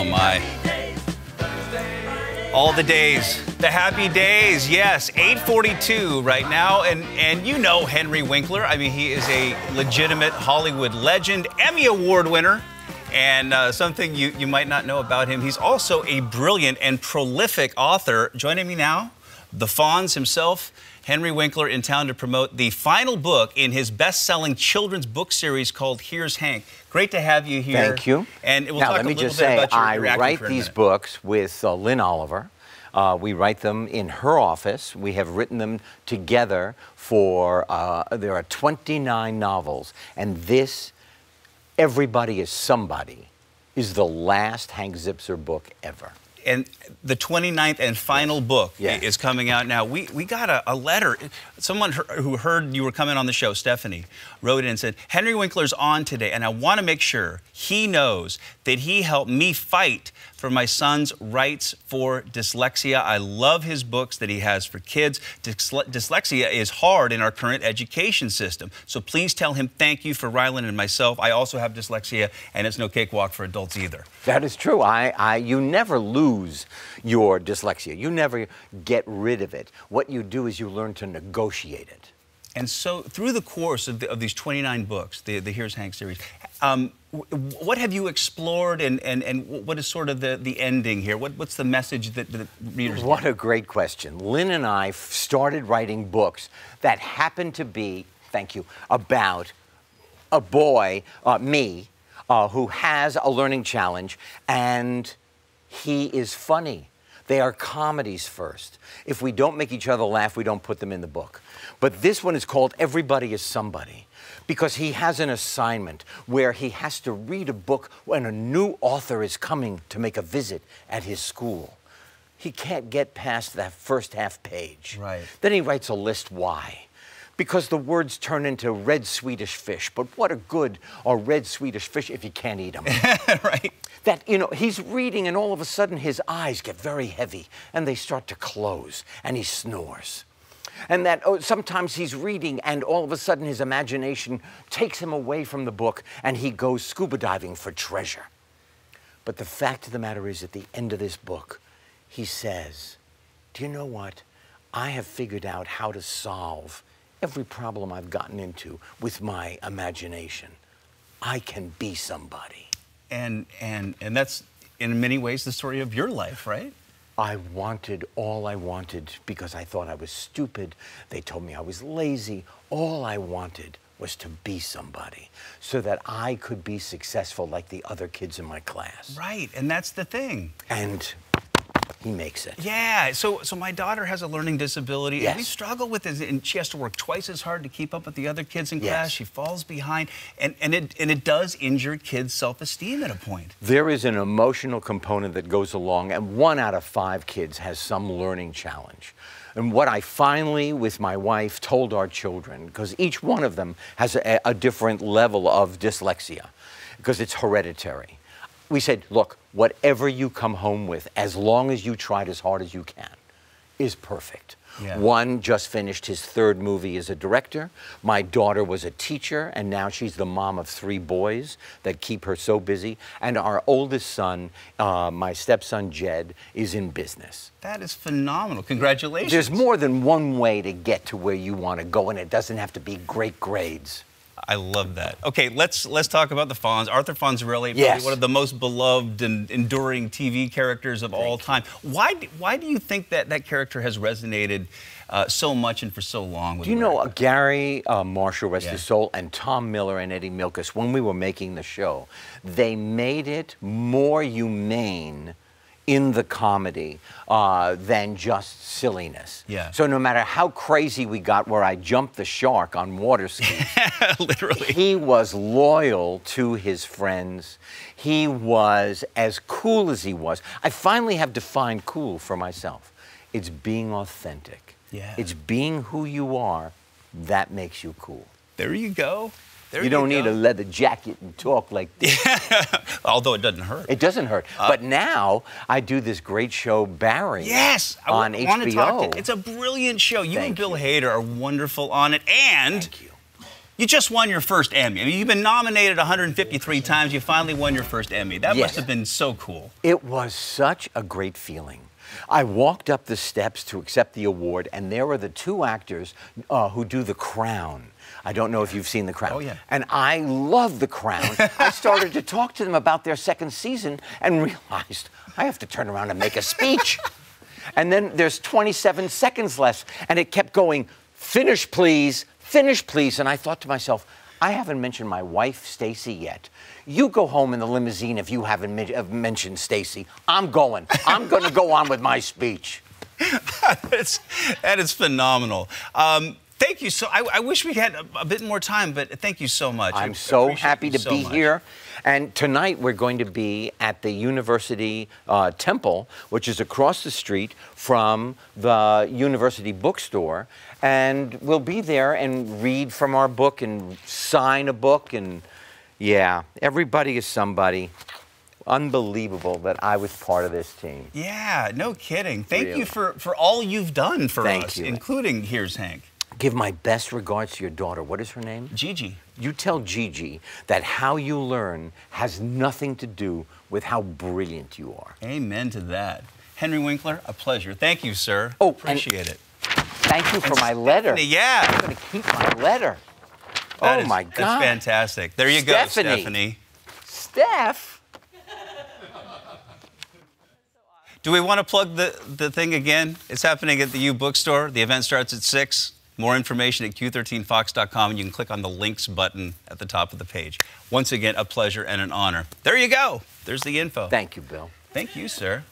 Oh, my. All the days, the happy days, yes, 8:42 right now, and you know Henry Winkler. I mean, he is a legitimate Hollywood legend, Emmy Award winner, and something you might not know about him, he's also a brilliant and prolific author. Joining me now, the Fonz himself, Henry Winkler, in town to promote the final book in his best-selling children's book series called Here's Hank. Great to have you here. Thank you. And we'll now, talk let me a little just bit say, about your I write these minute. books with Lynn Oliver. We write them in her office. We have written them together for, there are 29 novels. And this, Everybody is Somebody, is the last Hank Zipzer book ever. And the 29th and final book is coming out now. We got a letter. Someone who heard you were coming on the show, Stephanie, wrote in and said, Henry Winkler's on today, and I want to make sure he knows that he helped me fight for my son's rights for dyslexia. I love his books that he has for kids. Dyslexia is hard in our current education system. So please tell him thank you for Rylan and myself. I also have dyslexia, and it's no cakewalk for adults either. That is true. You never lose your dyslexia. You never get rid of it. What you do is you learn to negotiate it. And so through the course of these 29 books, the Here's Hank series, what have you explored and what is sort of the ending here? What's the message that readers get? What a great question. Lynn and I started writing books that happened to be, thank you, about a boy, me, who has a learning challenge, and he is funny. They are comedies first. If we don't make each other laugh, we don't put them in the book. But this one is called Everybody is Somebody, because he has an assignment where he has to read a book when a new author is coming to make a visit at his school. He can't get past that first half page. Right. Then he writes a list why. Because the words turn into red Swedish fish. But what a good are red Swedish fish if you can't eat them. Right. That, you know, he's reading and all of a sudden his eyes get very heavy and they start to close and he snores. And that sometimes he's reading and all of a sudden his imagination takes him away from the book and he goes scuba diving for treasure. But the fact of the matter is, at the end of this book, he says, do you know what? I have figured out how to solve every problem I've gotten into with my imagination. I can be somebody. And that's, in many ways, the story of your life, right? I wanted all I wanted because I thought I was stupid. They told me I was lazy. All I wanted was to be somebody so that I could be successful like the other kids in my class. Right, and that's the thing. And he makes it. Yeah, so my daughter has a learning disability, Yes. and we struggle with it, and she has to work twice as hard to keep up with the other kids in class. She falls behind, and it does injure kids' self-esteem at a point. There is an emotional component that goes along, and 1 out of 5 kids has some learning challenge. And what I finally, with my wife, told our children, because each one of them has a different level of dyslexia, because it's hereditary. We said, look, whatever you come home with, as long as you tried as hard as you can, is perfect. Yeah. One just finished his 3rd movie as a director. My daughter was a teacher, and now she's the mom of 3 boys that keep her so busy. And our oldest son, my stepson, Jed, is in business. That is phenomenal. Congratulations. There's more than one way to get to where you want to go, and it doesn't have to be great grades. I love that. Okay, let's talk about the Fonz. Arthur Fonzarelli, Yes. probably one of the most beloved and enduring TV characters of all time. Why do you think that character has resonated so much and for so long with Do you know Gary Marshall, rest Yeah. his soul, and Tom Miller and Eddie Milkus, when we were making the show, they made it more humane in the comedy than just silliness. Yeah. So no matter how crazy we got where I jumped the shark on water skis, Literally. he was loyal to his friends. He was as cool as he was. I finally have defined cool for myself. It's being authentic. Yeah. It's being who you are. That makes you cool. There you go. There You don't need a leather jacket and talk like this. Although it doesn't hurt. It doesn't hurt. But now I do this great show, Barry. Yes, on I want to HBO. talk to. It's a brilliant show. You and Bill Hader are wonderful on it, and Thank you. You just won your first Emmy. I mean, you've been nominated 153 times. You finally won your first Emmy. That must have been so cool. It was such a great feeling. I walked up the steps to accept the award, and there were the two actors who do The Crown. I don't know if you've seen The Crown. Oh, yeah. And I love The Crown. I started to talk to them about their second season and realized I have to turn around and make a speech. And then there's 27 seconds left, and it kept going, finish, please, finish, please. And I thought to myself, I haven't mentioned my wife, Stacy, yet. You go home in the limousine if you haven't mentioned Stacy. I'm going to go on with my speech. That is phenomenal. Thank you. I wish we had a bit more time, but thank you so much. I'm so happy to be here. And tonight we're going to be at the University Temple, which is across the street from the University Bookstore. And we'll be there and read from our book and sign a book. And yeah, everybody is somebody. Unbelievable that I was part of this team. Yeah, no kidding. Thank you for all you've done for us, you. Including Here's Hank. Give my best regards to your daughter. What is her name? Gigi. You tell Gigi that how you learn has nothing to do with how brilliant you are. Amen to that. Henry Winkler, a pleasure. Thank you, sir. Oh, appreciate it. Thank you for my letter. Yeah. I'm going to keep my letter. Oh, my God. That's fantastic. There you go, Stephanie. Steph? Do we want to plug the thing again? It's happening at the U Bookstore. The event starts at 6. More information at q13fox.com, and you can click on the links button at the top of the page. Once again, a pleasure and an honor. There you go. There's the info. Thank you, Bill. Thank you, sir.